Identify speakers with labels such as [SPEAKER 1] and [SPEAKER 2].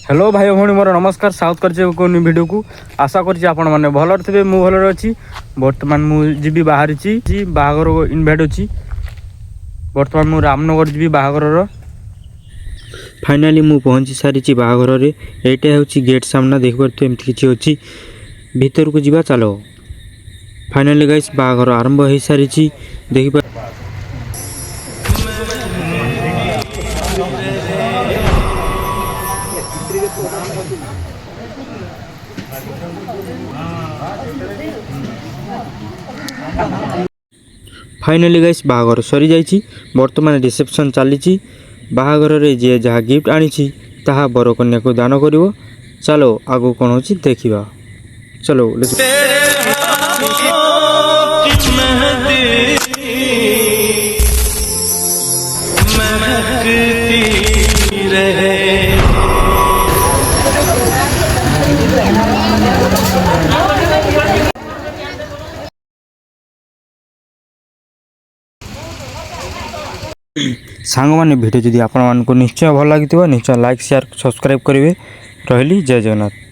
[SPEAKER 1] Hello भाई भौणी मोर नमस्कार south कर वीडियो को आशा कर भल थे मु भल अच्छी बर्तमान मुझी बाहरी बाहागर इनभाइट अच्छी बर्तमान मु रामनगर जी बाहागर फाइनाली मु पहुँची सारी बाहागर एटा हूँ गेट सामना देखिए एमती किसी अच्छी भीतर को जीवा चलो फाइनाली गाइस बाहागर आरंभ हो सारी देखिए फाइनाली गाइस बाहागर सरी जाइए बर्तमान रिसेप्शन चली बाहागर जी जहाँ गिफ्ट आनी ताहा बर कन्या को दान करिवो चलो आगो कौन हो देखा चलो सांग मैंने भिडियो जदि आपण निश्चय भल लगी निश्चय लाइक शेयर सब्सक्राइब करेंगे रही जय जगन्नाथ।